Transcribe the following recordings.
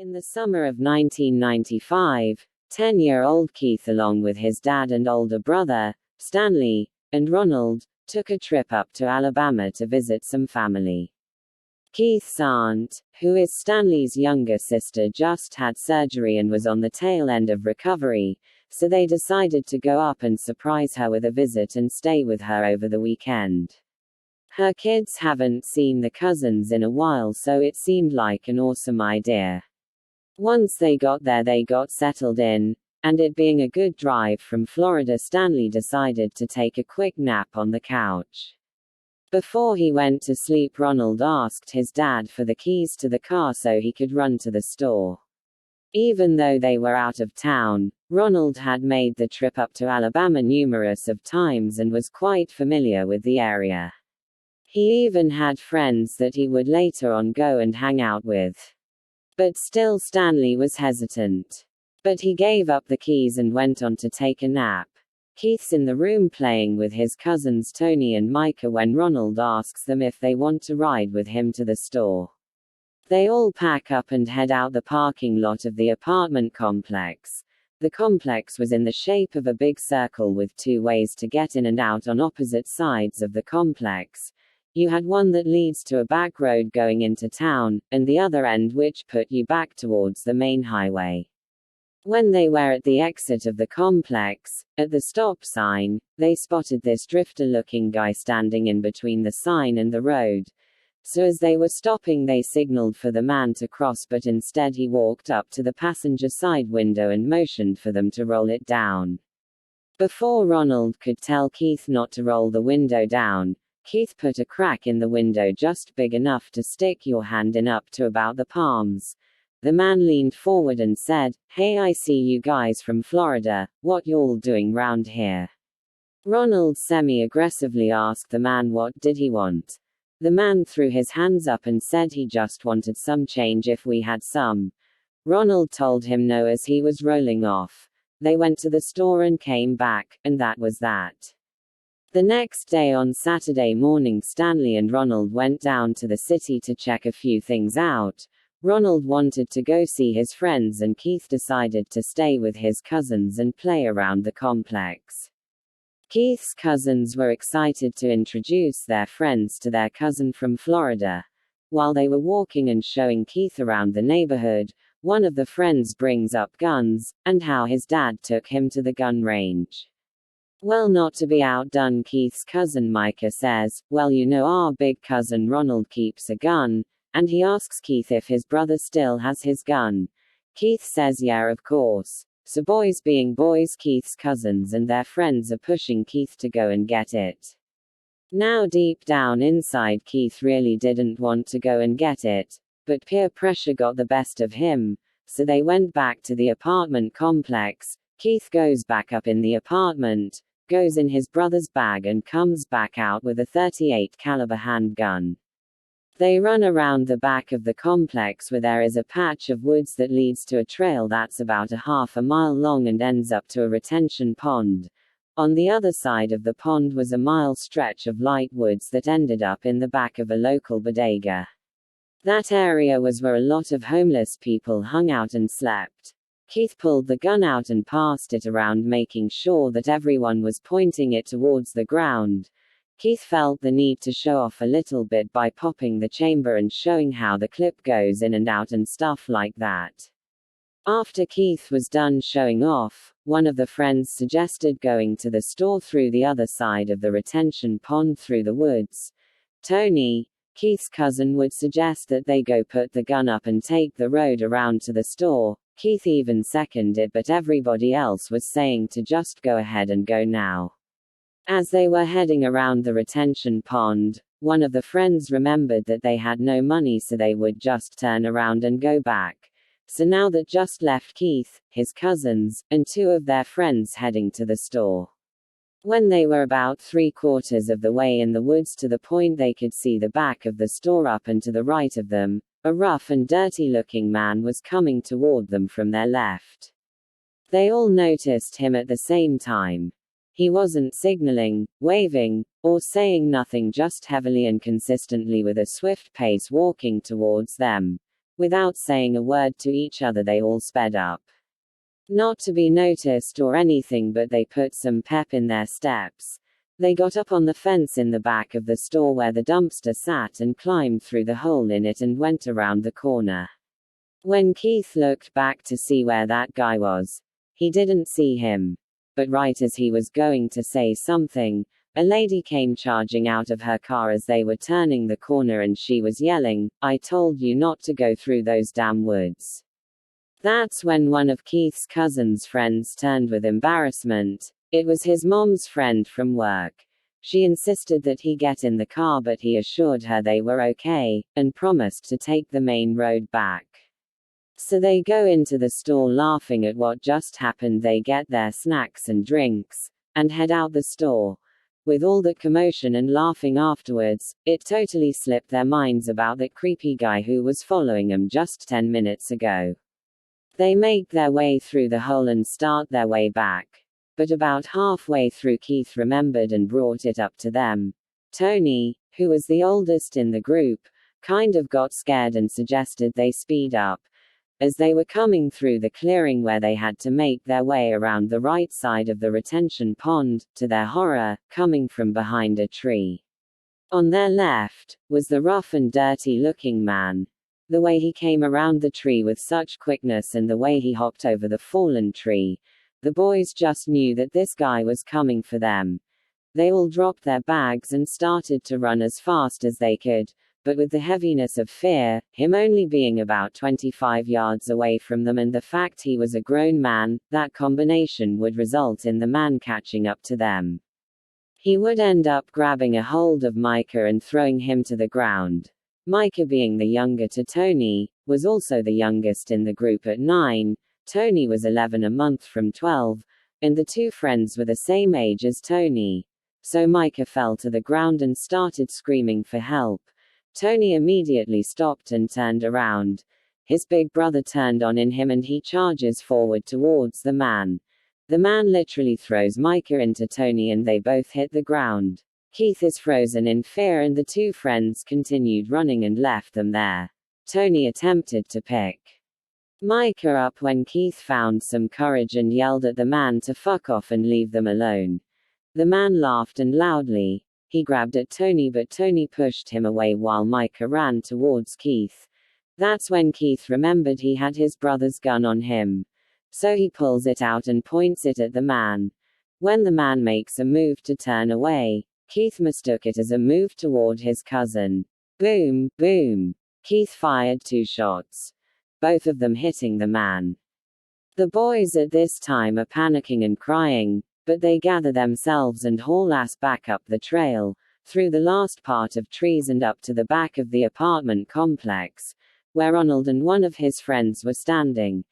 In the summer of 1995, 10-year-old Keith along with his dad and older brother, Stanley, and Ronald, took a trip up to Alabama to visit some family. Keith's aunt, who is Stanley's younger sister, just had surgery and was on the tail end of recovery, so they decided to go up and surprise her with a visit and stay with her over the weekend. Her kids haven't seen the cousins in a while, so it seemed like an awesome idea. Once they got there, they got settled in, and it being a good drive from Florida, Stanley decided to take a quick nap on the couch. Before he went to sleep, Ronald asked his dad for the keys to the car so he could run to the store. Even though they were out of town, Ronald had made the trip up to Alabama numerous of times and was quite familiar with the area. He even had friends that he would later on go and hang out with. But still Stanley was hesitant. But he gave up the keys and went on to take a nap. Keith's in the room playing with his cousins Tony and Micah when Ronald asks them if they want to ride with him to the store. They all pack up and head out the parking lot of the apartment complex. The complex was in the shape of a big circle with two ways to get in and out on opposite sides of the complex. You had one that leads to a back road going into town, and the other end which put you back towards the main highway. When they were at the exit of the complex, at the stop sign, they spotted this drifter-looking guy standing in between the sign and the road. So as they were stopping, they signaled for the man to cross, but instead he walked up to the passenger side window and motioned for them to roll it down. Before Ronald could tell Keith not to roll the window down, Keith put a crack in the window just big enough to stick your hand in up to about the palms. The man leaned forward and said, "Hey, I see you guys from Florida, what y'all doing round here?" Ronald semi-aggressively asked the man what did he want. The man threw his hands up and said he just wanted some change if we had some. Ronald told him no as he was rolling off. They went to the store and came back, and that was that. The next day on Saturday morning, Stanley and Ronald went down to the city to check a few things out. Ronald wanted to go see his friends and Keith decided to stay with his cousins and play around the complex. Keith's cousins were excited to introduce their friends to their cousin from Florida. While they were walking and showing Keith around the neighborhood, one of the friends brings up guns, and how his dad took him to the gun range. Well, not to be outdone, Keith's cousin Micah says, "Well, you know, our big cousin Ronald keeps a gun," and he asks Keith if his brother still has his gun. Keith says yeah, of course. So boys being boys, Keith's cousins and their friends are pushing Keith to go and get it. Now deep down inside, Keith really didn't want to go and get it, but peer pressure got the best of him, so they went back to the apartment complex. Keith goes back up in the apartment, goes in his brother's bag and comes back out with a .38 caliber handgun. They run around the back of the complex where there is a patch of woods that leads to a trail that's about a half a mile long and ends up to a retention pond. On the other side of the pond was a mile stretch of light woods that ended up in the back of a local bodega. That area was where a lot of homeless people hung out and slept. Keith pulled the gun out and passed it around, making sure that everyone was pointing it towards the ground. Keith felt the need to show off a little bit by popping the chamber and showing how the clip goes in and out and stuff like that. After Keith was done showing off, one of the friends suggested going to the store through the other side of the retention pond through the woods. Tony, Keith's cousin, would suggest that they go put the gun up and take the road around to the store. Keith even seconded it, but everybody else was saying to just go ahead and go now. As they were heading around the retention pond, one of the friends remembered that they had no money, so they would just turn around and go back. So now that just left Keith, his cousins, and two of their friends heading to the store. When they were about 3/4 of the way in the woods to the point they could see the back of the store up and to the right of them, a rough and dirty-looking man was coming toward them from their left. They all noticed him at the same time. He wasn't signaling, waving, or saying nothing, just heavily and consistently with a swift pace walking towards them. Without saying a word to each other, they all sped up. Not to be noticed or anything, but they put some pep in their steps. They got up on the fence in the back of the store where the dumpster sat and climbed through the hole in it and went around the corner. When Keith looked back to see where that guy was, he didn't see him. But right as he was going to say something, a lady came charging out of her car as they were turning the corner, and she was yelling, "I told you not to go through those damn woods." That's when one of Keith's cousin's friends turned with embarrassment. It was his mom's friend from work. She insisted that he get in the car, but he assured her they were okay, and promised to take the main road back. So they go into the store laughing at what just happened. They get their snacks and drinks, and head out the store. With all that commotion and laughing afterwards, it totally slipped their minds about that creepy guy who was following them just 10 minutes ago. They make their way through the hole and start their way back. But about halfway through, Keith remembered and brought it up to them. Tony, who was the oldest in the group, kind of got scared and suggested they speed up. As they were coming through the clearing where they had to make their way around the right side of the retention pond, to their horror, coming from behind a tree. On their left, was the rough and dirty-looking man. The way he came around the tree with such quickness and the way he hopped over the fallen tree, the boys just knew that this guy was coming for them. They all dropped their bags and started to run as fast as they could, but with the heaviness of fear, him only being about 25 yards away from them and the fact he was a grown man, that combination would result in the man catching up to them. He would end up grabbing a hold of Micah and throwing him to the ground. Micah, being the younger to Tony, was also the youngest in the group at 9, Tony was 11, a month from 12, and the two friends were the same age as Tony. So Micah fell to the ground and started screaming for help. Tony immediately stopped and turned around. His big brother turned on in him and he charges forward towards the man. The man literally throws Micah into Tony and they both hit the ground. Keith is frozen in fear and the two friends continued running and left them there. Tony attempted to pick Micah up when Keith found some courage and yelled at the man to fuck off and leave them alone. The man laughed and loudly. He grabbed at Tony, but Tony pushed him away while Micah ran towards Keith. That's when Keith remembered he had his brother's gun on him. So he pulls it out and points it at the man. When the man makes a move to turn away, Keith mistook it as a move toward his cousin. Boom, boom. Keith fired 2 shots. Both of them hitting the man. The boys at this time are panicking and crying, but they gather themselves and haul ass back up the trail, through the last part of trees and up to the back of the apartment complex, where Ronald and one of his friends were standing.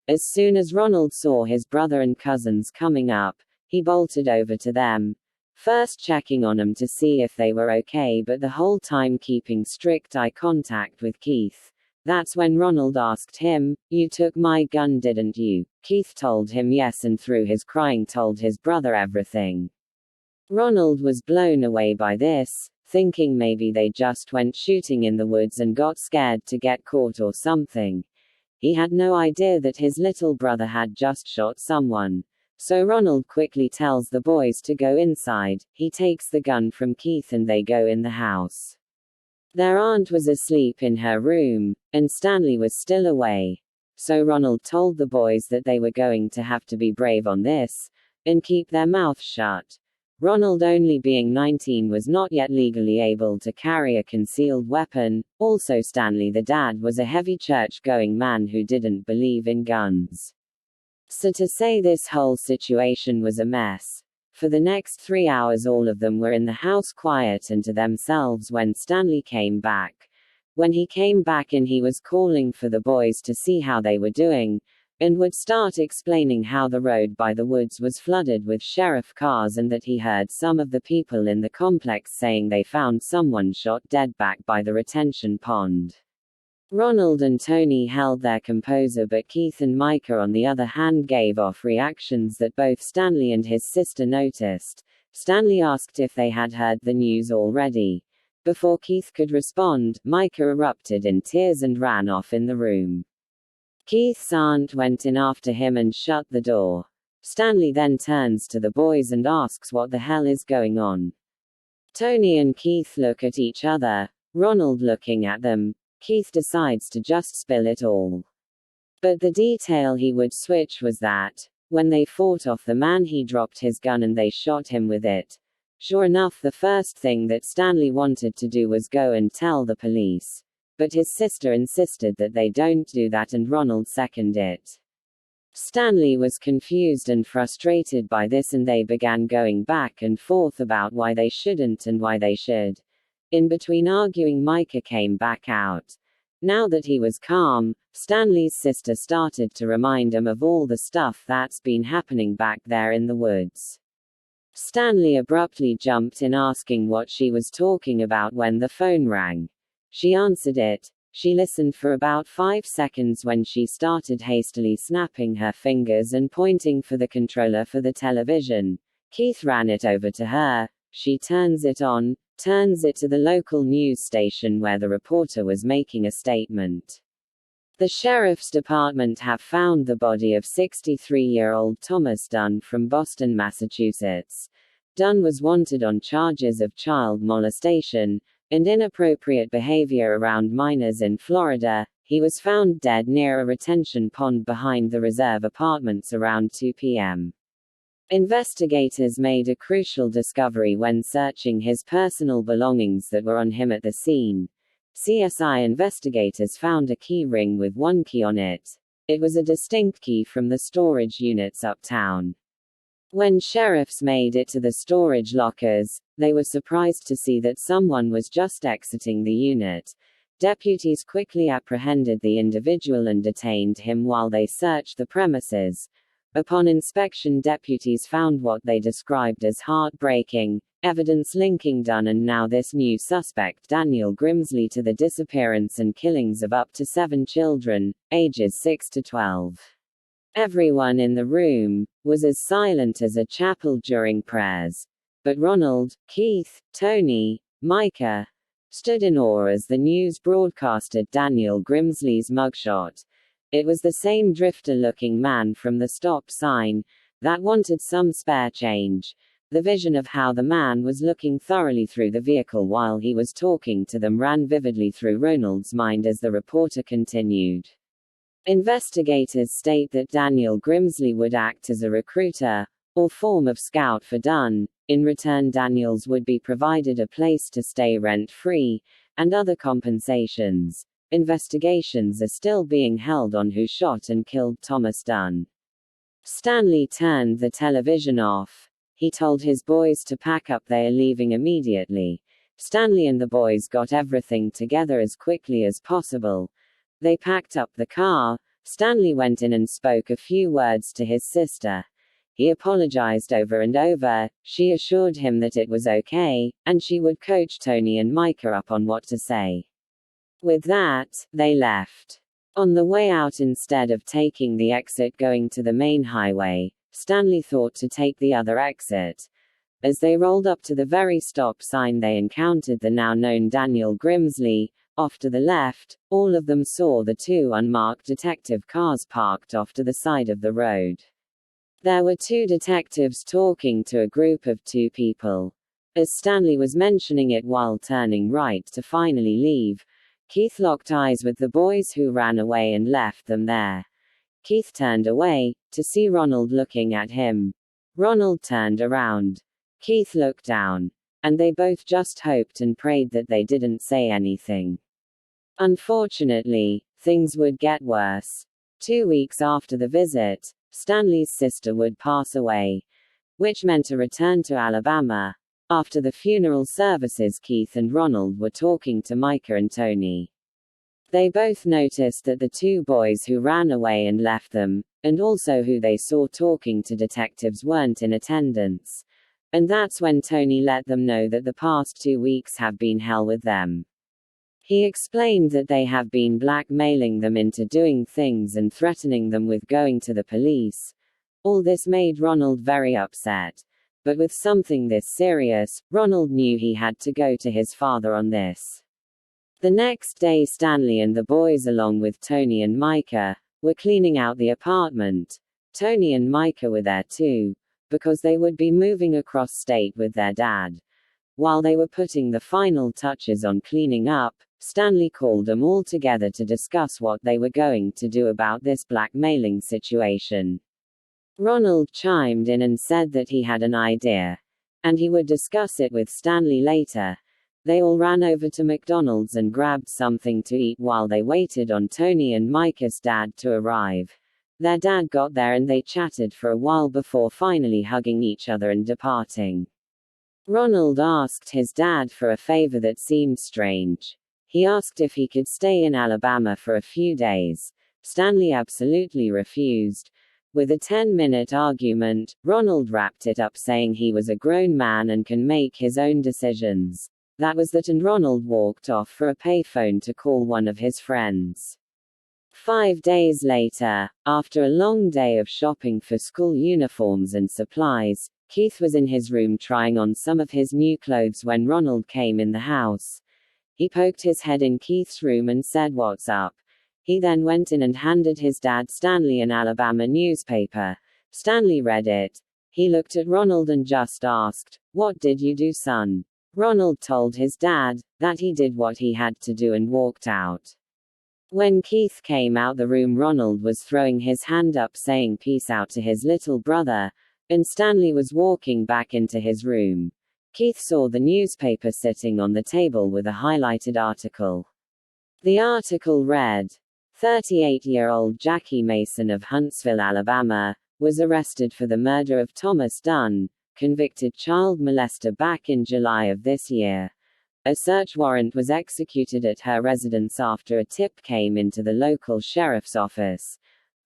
As soon as Ronald saw his brother and cousins coming up, he bolted over to them, first checking on them to see if they were okay, but the whole time keeping strict eye contact with Keith. That's when Ronald asked him, "You took my gun, didn't you?" Keith told him yes and through his crying told his brother everything. Ronald was blown away by this, thinking maybe they just went shooting in the woods and got scared to get caught or something. He had no idea that his little brother had just shot someone. So Ronald quickly tells the boys to go inside. He takes the gun from Keith and they go in the house. Their aunt was asleep in her room, and Stanley was still away. So Ronald told the boys that they were going to have to be brave on this, and keep their mouths shut. Ronald, only being 19, was not yet legally able to carry a concealed weapon. Also Stanley, the dad, was a heavy church-going man who didn't believe in guns. So to say this whole situation was a mess. For the next 3 hours all of them were in the house quiet and to themselves when Stanley came back. When he came back in, he was calling for the boys to see how they were doing, and would start explaining how the road by the woods was flooded with sheriff cars and that he heard some of the people in the complex saying they found someone shot dead back by the retention pond. Ronald and Tony held their composure, but Keith and Micah on the other hand gave off reactions that both Stanley and his sister noticed. Stanley asked if they had heard the news already. Before Keith could respond, Micah erupted in tears and ran off in the room. Keith's aunt went in after him and shut the door. Stanley then turns to the boys and asks what the hell is going on. Tony and Keith look at each other, Ronald looking at them. Keith decides to just spill it all. But the detail he would switch was that, when they fought off the man, he dropped his gun and they shot him with it. Sure enough, the first thing that Stanley wanted to do was go and tell the police. But his sister insisted that they don't do that and Ronald seconded it. Stanley was confused and frustrated by this and they began going back and forth about why they shouldn't and why they should. In between arguing, Micah came back out. Now that he was calm, Stanley's sister started to remind him of all the stuff that's been happening back there in the woods. Stanley abruptly jumped in asking what she was talking about when the phone rang. She answered it. She listened for about 5 seconds when she started hastily snapping her fingers and pointing for the controller for the television. Keith ran it over to her. She turns it on, turns it to the local news station where the reporter was making a statement. The sheriff's department have found the body of 63-year-old Thomas Dunn from Boston, Massachusetts. Dunn was wanted on charges of child molestation and inappropriate behavior around minors in Florida. He was found dead near a retention pond behind the reserve apartments around 2 p.m. Investigators made a crucial discovery when searching his personal belongings that were on him at the scene. CSI investigators found a key ring with one key on it. It was a distinct key from the storage units uptown. When sheriffs made it to the storage lockers, they were surprised to see that someone was just exiting the unit. Deputies quickly apprehended the individual and detained him while they searched the premises. Upon inspection, deputies found what they described as heartbreaking evidence linking Dunn and now this new suspect Daniel Grimsley to the disappearance and killings of up to 7 children, ages 6 to 12. Everyone in the room was as silent as a chapel during prayers. But Ronald, Keith, Tony, Micah stood in awe as the news broadcasted Daniel Grimsley's mugshot. It was the same drifter-looking man from the stop sign that wanted some spare change. The vision of how the man was looking thoroughly through the vehicle while he was talking to them ran vividly through Ronald's mind as the reporter continued. Investigators state that Daniel Grimsley would act as a recruiter, or form of scout for Dunn. In return, Daniels would be provided a place to stay rent-free, and other compensations. Investigations are still being held on who shot and killed Thomas Dunn. Stanley turned the television off. He told his boys to pack up, they are leaving immediately. Stanley and the boys got everything together as quickly as possible. They packed up the car. Stanley went in and spoke a few words to his sister. He apologized over and over. She assured him that it was okay, and she would coach Tony and Micah up on what to say. With that, they left. On the way out, instead of taking the exit going to the main highway, Stanley thought to take the other exit. As they rolled up to the very stop sign, they encountered the now known Daniel Grimsley. Off to the left, all of them saw the 2 unmarked detective cars parked off to the side of the road. There were 2 detectives talking to a group of 2 people. As Stanley was mentioning it while turning right to finally leave, Keith locked eyes with the boys who ran away and left them there. Keith turned away, to see Ronald looking at him. Ronald turned around. Keith looked down. And they both just hoped and prayed that they didn't say anything. Unfortunately, things would get worse. 2 weeks after the visit, Stanley's sister would pass away, which meant a return to Alabama. After the funeral services, Keith and Ronald were talking to Micah and Tony. They both noticed that the 2 boys who ran away and left them, and also who they saw talking to detectives, weren't in attendance. And that's when Tony let them know that the past 2 weeks have been hell with them. He explained that they have been blackmailing them into doing things and threatening them with going to the police. All this made Ronald very upset. but with something this serious, Ronald knew he had to go to his father on this. The next day Stanley and the boys along with Tony and Micah were cleaning out the apartment. Tony and Micah were there too, because they would be moving across state with their dad. While they were putting the final touches on cleaning up, Stanley called them all together to discuss what they were going to do about this blackmailing situation. Ronald chimed in and said that he had an idea, and he would discuss it with Stanley later. They all ran over to McDonald's and grabbed something to eat while they waited on Tony and Micah's dad to arrive. Their dad got there and they chatted for a while before finally hugging each other and departing. Ronald asked his dad for a favor that seemed strange. He asked if he could stay in Alabama for a few days. Stanley absolutely refused. With a 10-minute argument, Ronald wrapped it up saying he was a grown man and can make his own decisions. That was that, and Ronald walked off for a payphone to call one of his friends. 5 days later, after a long day of shopping for school uniforms and supplies, Keith was in his room trying on some of his new clothes when Ronald came in the house. He poked his head in Keith's room and said, "What's up?" He then went in and handed his dad Stanley an Alabama newspaper. Stanley read it. He looked at Ronald and just asked, "What did you do, son?" Ronald told his dad that he did what he had to do and walked out. When Keith came out the room, Ronald was throwing his hand up saying peace out to his little brother, and Stanley was walking back into his room. Keith saw the newspaper sitting on the table with a highlighted article. The article read, 38-year-old Jackie Mason of Huntsville, Alabama, was arrested for the murder of Thomas Dunn, convicted child molester, back in July of this year. A search warrant was executed at her residence after a tip came into the local sheriff's office.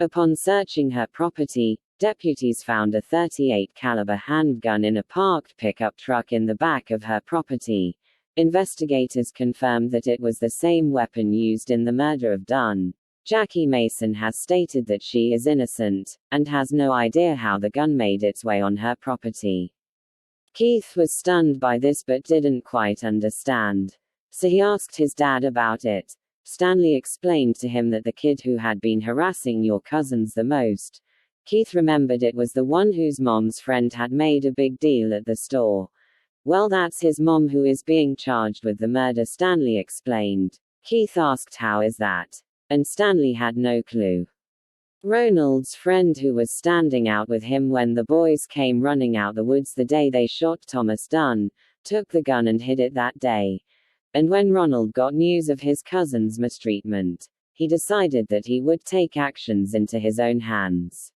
Upon searching her property, deputies found a .38 caliber handgun in a parked pickup truck in the back of her property. Investigators confirmed that it was the same weapon used in the murder of Dunn. Jackie Mason has stated that she is innocent, and has no idea how the gun made its way on her property. Keith was stunned by this but didn't quite understand. So he asked his dad about it. Stanley explained to him that the kid who had been harassing your cousins the most. Keith remembered it was the one whose mom's friend had made a big deal at the store. Well, that's his mom who is being charged with the murder, Stanley explained. Keith asked, "How is that?" And Stanley had no clue. Ronald's friend, who was standing out with him when the boys came running out the woods the day they shot Thomas Dunn, took the gun and hid it that day. And when Ronald got news of his cousin's mistreatment, he decided that he would take actions into his own hands.